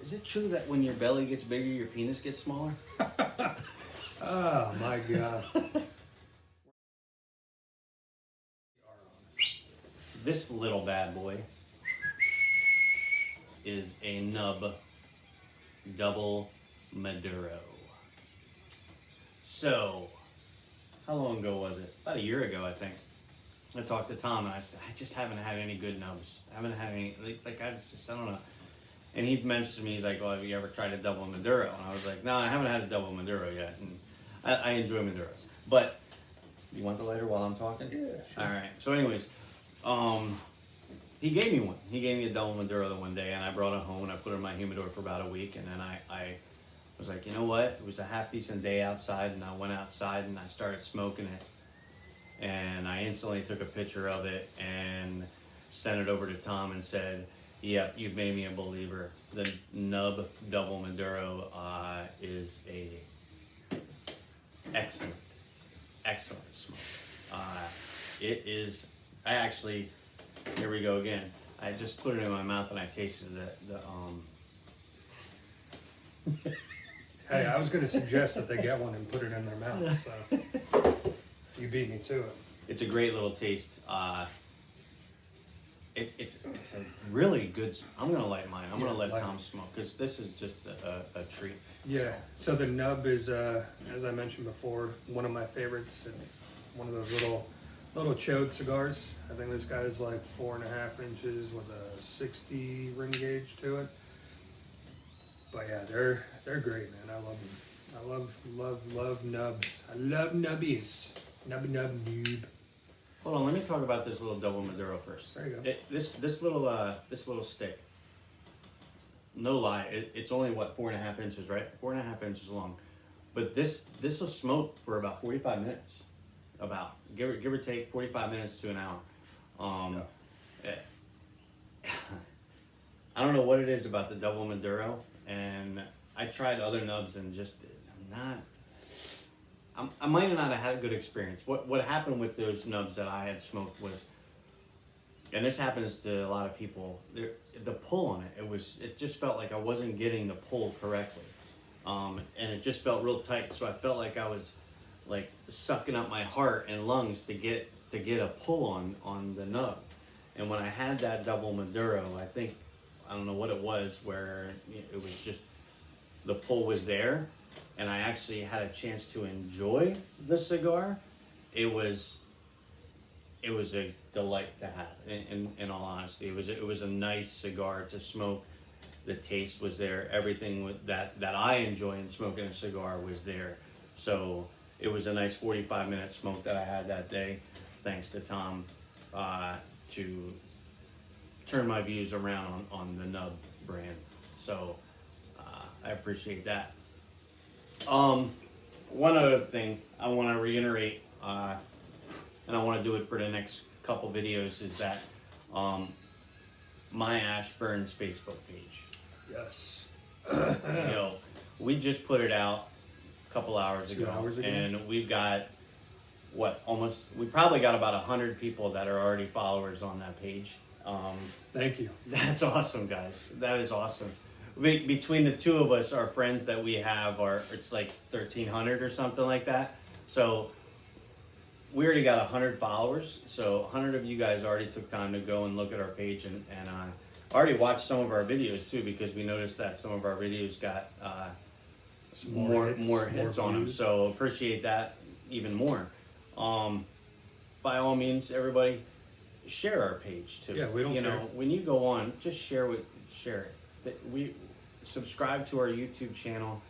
Is it true that when your belly gets bigger, your penis gets smaller? Oh my God. This little bad boy is a Nub Double Maduro. So, how long ago was it? About a year ago, I think. I talked to Tom and I said, I just haven't had any good nubs. I haven't had any, like I don't know. And he mentioned to me, he's like, well, have you ever tried a double Maduro? And I was like, no, I haven't had a double Maduro yet. And I enjoy Maduros. But, you want the lighter while I'm talking? Yeah, sure. All right. So anyways, he gave me one. He gave me a double Maduro the one day, and I brought it home, and I put it in my humidor for about a week, and then I was like, you know what? It was a half decent day outside, and I went outside, and I started smoking it. And I instantly took a picture of it and sent it over to Tom and said, yep, you've made me a believer. The Nub Double Maduro is a excellent smoke. It is, I actually, here we go again. I just put it in my mouth and I tasted Hey, I was going to suggest that they get one and put it in their mouth, so you beat me to it. It's a great little taste. It's a really good, I'm going to light mine. I'm going to let Tom smoke because this is just a treat. Yeah, so the Nub is, as I mentioned before, one of my favorites. It's one of those little chode cigars. I think this guy's like 4.5 inches with a 60 ring gauge to it. But yeah, they're great, man. I love them. I love nubs. I love nubbies. Nub. Hold on, let me talk about this little double Maduro first. There you go. This little stick. No lie, it's only what 4.5 inches, right? 4.5 inches long. But this will smoke for about 45 minutes. About give or take 45 minutes to an hour. I don't know what it is about the double Maduro, and I tried other nubs and just I might not have had a good experience. What happened with those nubs that I had smoked was, and this happens to a lot of people, the pull on it just felt like I wasn't getting the pull correctly, and it just felt real tight. So I felt like I was like sucking up my heart and lungs to get a pull on the nub. And when I had that double Maduro, I don't know what it was, where it was just the pull was there, and I actually had a chance to enjoy the cigar. It was a delight to have. In all honesty, it was a nice cigar to smoke. The taste was there. Everything that I enjoy in smoking a cigar was there. So it was a nice 45-minute smoke that I had that day, thanks to Tom, to turn my views around on the Nub brand. So I appreciate that. One other thing I want to reiterate, and I want to do it for the next couple videos, is that my Ashburn's Facebook page. Yes. We just put it out a couple hours ago, hours ago, and we've got we probably got about 100 people that are already followers on that page. Thank you. That's awesome, guys. That is awesome. Between the two of us, our friends that we have it's like 1,300 or something like that. So we already got 100 followers. So 100 of you guys already took time to go and look at our page and already watched some of our videos too, because we noticed that some of our videos got more hits on them. So appreciate that even more. By all means, everybody, share our page too. Yeah, we don't care. When you go on, just share it. We subscribe to our YouTube channel.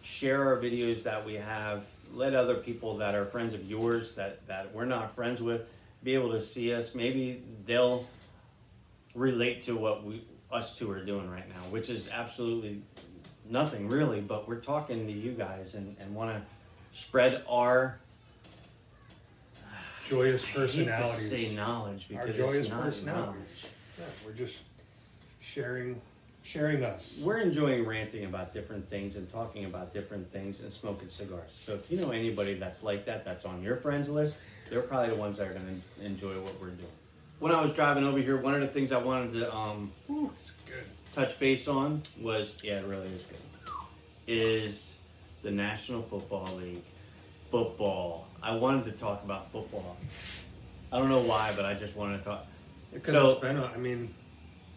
Share our videos that we have. Let other people that are friends of yours that we're not friends with be able to see us. Maybe they'll relate to what us two are doing right now, which is absolutely nothing really, but we're talking to you guys and want to spread our joyous I hate personalities. to say knowledge, because Our joyous it's not personalities. knowledge. Yeah, we're just sharing us. We're enjoying ranting about different things and talking about different things and smoking cigars. So if you know anybody that's like that, that's on your friends list, they're probably the ones that are going to enjoy what we're doing. When I was driving over here, one of the things I wanted to Ooh, it's good. touch base on was, yeah, it really is good, is the National Football League. Football. I wanted to talk about football. I don't know why, but I just wanted to talk. Because So, it's been, I mean,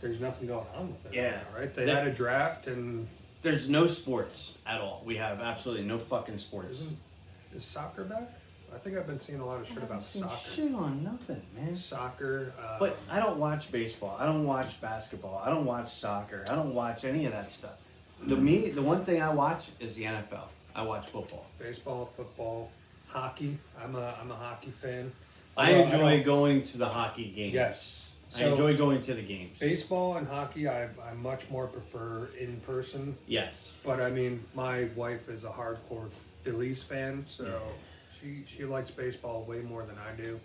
there's nothing going on with it. Yeah. Right now, right? They had a draft and there's no sports at all. We have absolutely no fucking sports. is soccer back? I think I've been seeing a lot of shit about soccer. Shit on nothing, man. Soccer. But I don't watch baseball. I don't watch basketball. I don't watch soccer. I don't watch any of that stuff. The one thing I watch is the NFL. I watch football. Baseball, football, hockey. I'm a hockey fan. I enjoy going to the hockey games. Yes. I enjoy going to the games. Baseball and hockey, I much more prefer in person. Yes. But I mean, my wife is a hardcore Phillies fan, so she likes baseball way more than I do.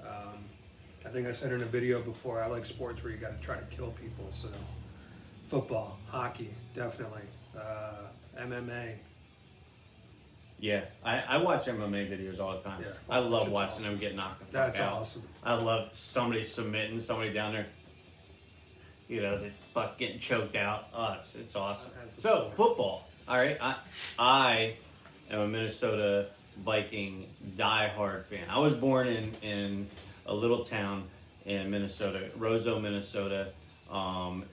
I think I said in a video before, I like sports where you got to try to kill people. So football, hockey, definitely. MMA. Yeah, I watch MMA videos all the time. Yeah. I love Shit's watching awesome. them get knocked the fuck That's out. awesome. I love somebody submitting, somebody down there, the fuck getting choked out. Oh, it's awesome. So, football. All right, I am a Minnesota Viking diehard fan. I was born in a little town in Minnesota, Roseau, Minnesota.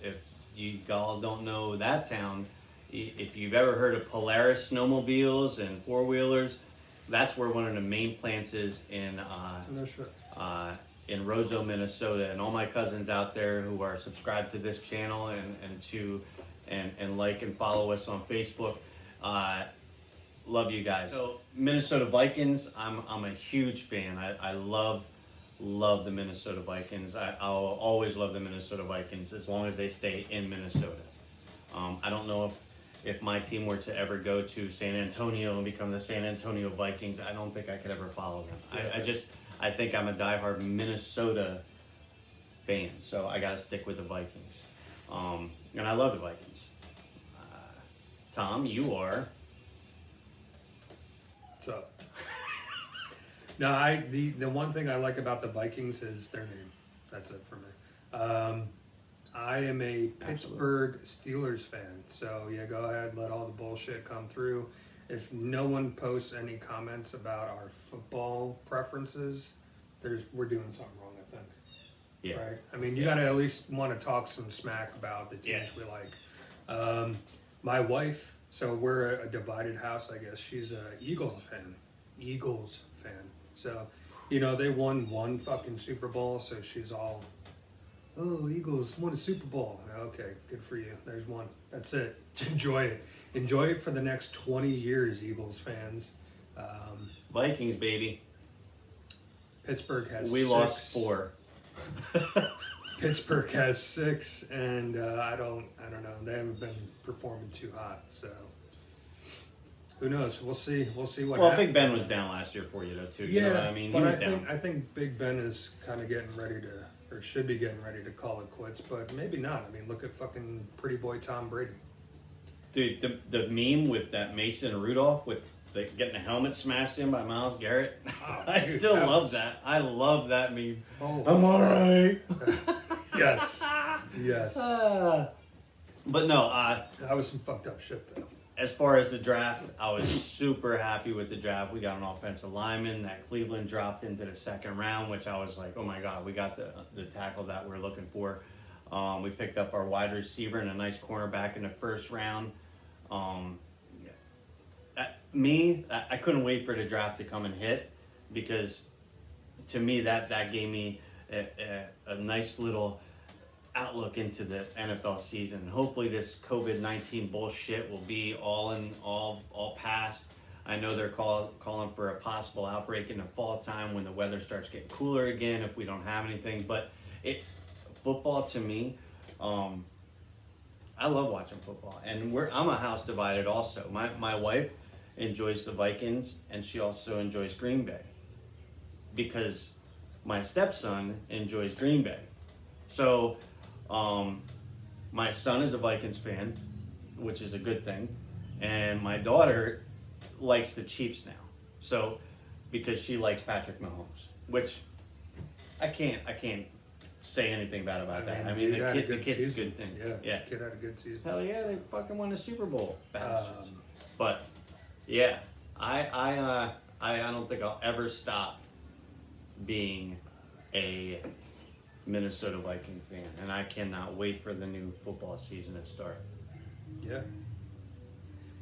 If you all don't know that town, if you've ever heard of Polaris snowmobiles and four-wheelers, that's where one of the main plants is in Roseau, Minnesota. And all my cousins out there who are subscribed to this channel and like and follow us on Facebook, love you guys. So Minnesota Vikings, I'm a huge fan. I love the Minnesota Vikings. I'll always love the Minnesota Vikings as long as they stay in Minnesota. I don't know if my team were to ever go to San Antonio and become the San Antonio Vikings, I don't think I could ever follow them. I think I'm a diehard Minnesota fan, so I got to stick with the Vikings. And I love the Vikings. Tom, you are. What's up? No, the one thing I like about the Vikings is their name. That's it for me. I am a Pittsburgh Steelers fan, so yeah, go ahead, let all the bullshit come through. If no one posts any comments about our football preferences, we're doing something wrong, I think. Yeah. Right? I mean, you gotta at least want to talk some smack about the teams we like. My wife, so we're a divided house, I guess. She's a Eagles fan. So, they won one fucking Super Bowl, so she's all, oh, Eagles won a Super Bowl. Okay, good for you. There's one. That's it. Enjoy it. Enjoy it for the next 20 years, Eagles fans. Vikings, baby. Pittsburgh has We 6. lost 4. Pittsburgh has 6, and I don't know. They haven't been performing too hot, so who knows? We'll see what. Well, happens. Big Ben was down last year for you though too. Yeah, You know what I mean, but he was down. I think Big Ben is kind of getting ready to, or should be getting ready to call it quits, but maybe not. I mean, look at fucking pretty boy Tom Brady. Dude, the meme with that Mason Rudolph with getting a helmet smashed in by Myles Garrett. Oh, I dude, still that love was- that. I love that meme. Oh, I'm alright. yes, yes. But no, That was some fucked up shit though. as far as the draft, I was super happy with the draft. We got an offensive lineman that Cleveland dropped into the second round, which I was like, oh my God, we got the tackle that we're looking for. We picked up our wide receiver and a nice cornerback in the first round. I couldn't wait for the draft to come and hit, because to me that gave me a nice little outlook into the NFL season. Hopefully this COVID-19 bullshit will be all past. I know they're calling for a possible outbreak in the fall time when the weather starts getting cooler again if we don't have anything. But football to me, I love watching football, and I'm a house divided also. My wife enjoys the Vikings, and she also enjoys Green Bay, because my stepson enjoys Green Bay. So my son is a Vikings fan, which is a good thing, and my daughter likes the Chiefs now. So because she likes Patrick Mahomes, which I can't say anything bad about that. I dude mean, had a the good kid's a season. good thing. Yeah, kid had a good season. Hell yeah, they fucking won the Super Bowl, bastards. But yeah, I don't think I'll ever stop being a Minnesota Viking fan, and I cannot wait for the new football season to start.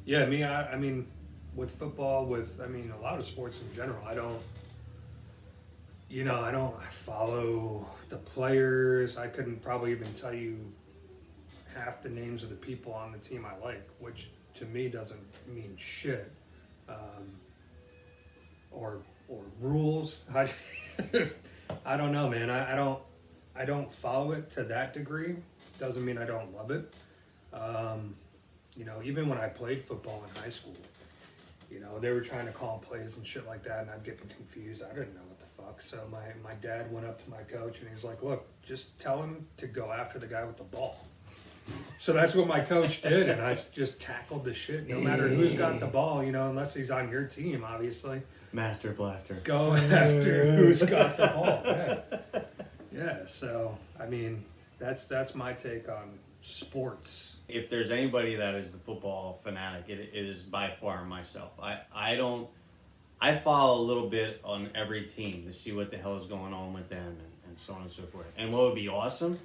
Yeah, me. I mean, with football, a lot of sports in general, I don't follow the players. I couldn't probably even tell you half the names of the people on the team I like, which to me doesn't mean shit. Or rules. I don't know, man. I don't follow it to that degree. Doesn't mean I don't love it. Even when I played football in high school, they were trying to call plays and shit like that, and I'm getting confused. I didn't know what the fuck. So my dad went up to my coach and he's like, "Look, just tell him to go after the guy with the ball." So that's what my coach did, and I just tackled the shit. No matter who's got the ball, unless he's on your team, obviously. Master Blaster. Go after who's got the ball. Yeah. So I mean, that's my take on sports. If there's anybody that is the football fanatic, it is by far myself. I follow a little bit on every team to see what the hell is going on with them and so on and so forth. And what would be awesome,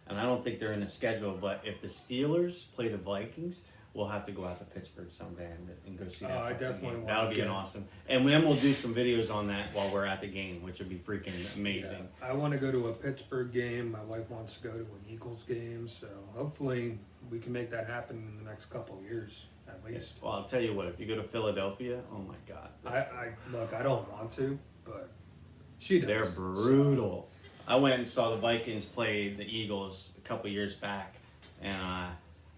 and I don't think they're in the schedule, but if the Steelers play the Vikings, we'll have to go out to Pittsburgh someday and go see that. I definitely game. That'll be an awesome. And then we'll do some videos on that while we're at the game, which would be freaking amazing. Yeah, I want to go to a Pittsburgh game. My wife wants to go to an Eagles game. So hopefully we can make that happen in the next couple of years at least. Well, I'll tell you what. If you go to Philadelphia, oh my God. Look, I don't want to, but she does. They're brutal. I went and saw the Vikings play the Eagles a couple years back, and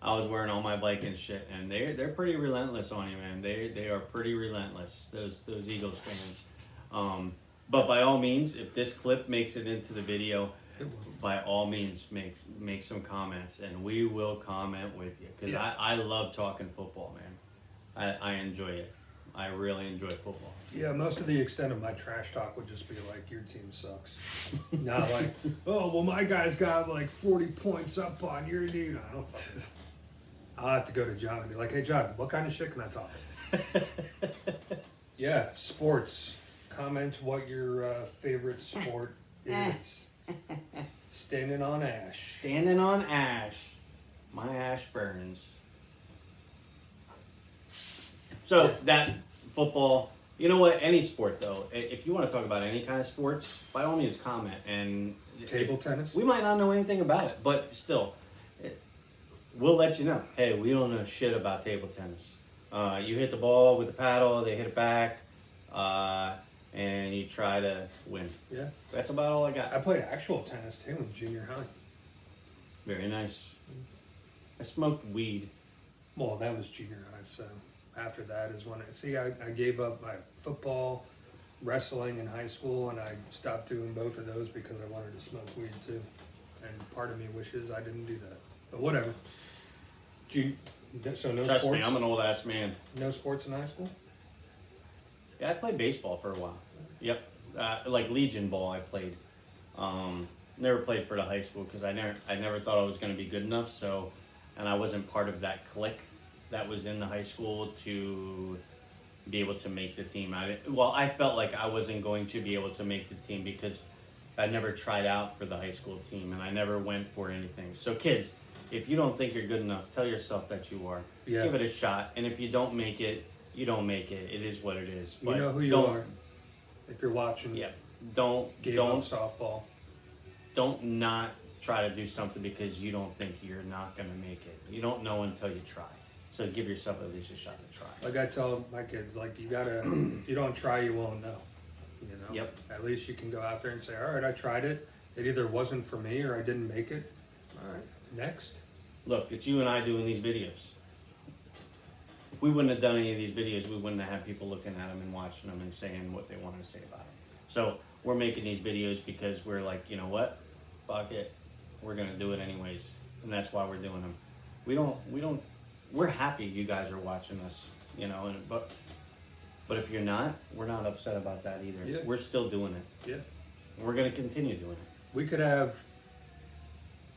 I was wearing all my Vikings shit, and they're pretty relentless on you, man. They are pretty relentless. Those Eagles fans. But by all means, if this clip makes it into the video, by all means make some comments, and we will comment with you because I love talking football, man. I enjoy it. I really enjoy football. Yeah, most of the extent of my trash talk would just be like, your team sucks. Not like, oh, well, my guy's got like 40 points up on your dude. I don't fucking. I'll have to go to John and be like, hey, John, what kind of shit can I talk? Yeah, sports. Comment what your favorite sport is. Standing on ash. Standing on ash. My ash burns. So that football, you know what? Any sport though, if you want to talk about any kind of sports, by all means comment. And table tennis. We might not know anything about it, but still, we'll let you know. Hey, we don't know shit about table tennis. You hit the ball with the paddle, they hit it back, and you try to win. Yeah, that's about all I got. I played actual tennis too in junior high. Very nice. I smoked weed. Well, that was junior high, so after that is when I gave up my football, wrestling in high school, and I stopped doing both of those because I wanted to smoke weed too. And part of me wishes I didn't do that, but whatever. So no Trust sports? me, I'm an old ass man. No sports in high school? Yeah, I played baseball for a while. Yep, like Legion ball I played. Never played for the high school because I never thought I was going to be good enough. So, and I wasn't part of that clique that was in the high school to be able to make the team. I felt like I wasn't going to be able to make the team because I never tried out for the high school team and I never went for anything. So kids, if you don't think you're good enough, tell yourself that you are. Yeah. Give it a shot. And if you don't make it, you don't make it. It is what it is. But you know who you are. If you're watching. Yeah. Don't softball. Don't not try to do something because you don't think you're not going to make it. You don't know until you try. So give yourself at least a shot to try. Like I tell my kids, like you gotta, if you don't try, you won't know. You know. Yep. At least you can go out there and say, all right, I tried it. It either wasn't for me or I didn't make it. All right, next. Look, it's you and I doing these videos. If we wouldn't have done any of these videos, we wouldn't have had people looking at them and watching them and saying what they wanted to say about it. So we're making these videos because we're like, you know what? Fuck it. We're gonna do it anyways, and that's why we're doing them. We're happy you guys are watching us, you know, but if you're not, we're not upset about that either. Yeah. We're still doing it. Yeah. And we're gonna continue doing it. We could have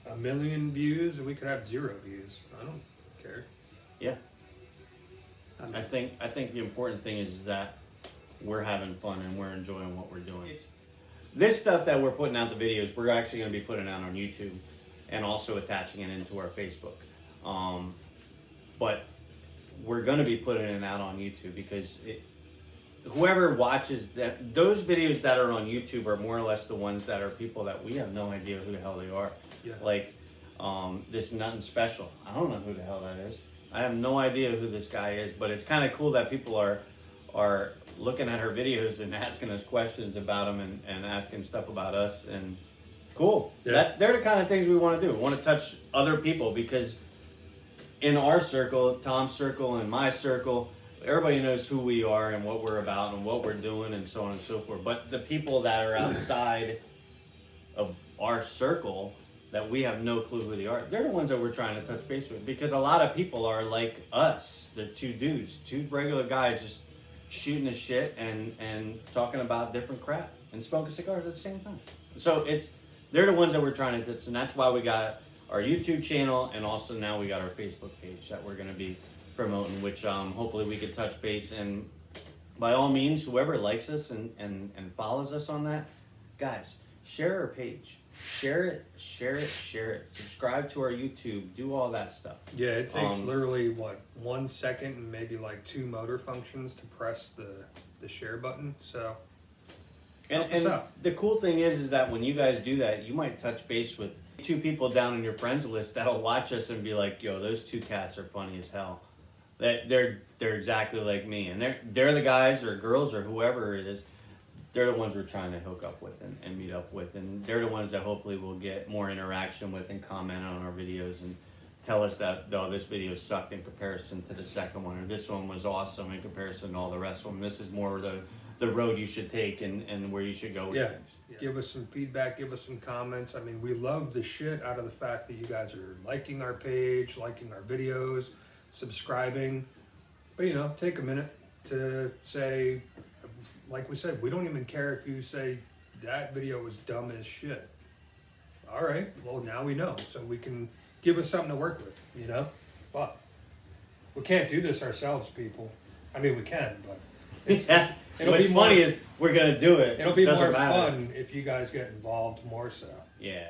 1 million views, and we could have 0 views. I don't care. Yeah. I mean, I think the important thing is that we're having fun and we're enjoying what we're doing. This stuff that we're putting out, the videos, we're actually going to be putting out on YouTube and also attaching it into our Facebook. But we're going to be putting it out on YouTube because whoever watches that, those videos that are on YouTube are more or less the ones that are people that we have no idea who the hell they are. Yeah. Like this Nothing Special. I don't know who the hell that is. I have no idea who this guy is, but it's kind of cool that people are looking at her videos and asking us questions about them and asking stuff about us, and cool. Yeah. They're the kind of things we want to do. We want to touch other people because in our circle, Tom's circle and my circle, everybody knows who we are and what we're about and what we're doing and so on and so forth. But the people that are outside of our circle that we have no clue who they are, they're the ones that we're trying to touch base with, because a lot of people are like us. They're two dudes, two regular guys just shooting the shit and talking about different crap and smoking cigars at the same time. So they're the ones that we're trying to touch, and that's why we got our YouTube channel, and also now we got our Facebook page that we're going to be promoting, which hopefully we could touch base. And by all means, whoever likes us and follows us on that, guys, share our page. Share it. Subscribe to our YouTube. Do all that stuff. Yeah, it takes literally, 1 second and maybe like 2 motor functions to press the share button. So, and the cool thing is that when you guys do that, you might touch base with 2 people down in your friends list that'll watch us and be like, yo, those 2 cats are funny as hell. They're exactly like me, and they're the guys or girls or whoever it is. They're the ones we're trying to hook up with and meet up with, and they're the ones that hopefully we'll get more interaction with and comment on our videos and tell us that, oh, this video sucked in comparison to the second one, or this one was awesome in comparison to all the rest of them. This is more the road you should take and where you should go with things. Yeah. Give us some feedback, give us some comments. I mean, we love the shit out of the fact that you guys are liking our page, liking our videos, subscribing. But, take a minute to say, like we said, we don't even care if you say that video was dumb as shit. All right, well, now we know, so we can give us something to work with, But we can't do this ourselves, people. I mean, we can, but Yeah. What's funny is we're gonna do it. It'll be Doesn't more matter. fun if you guys get involved more so. Yeah.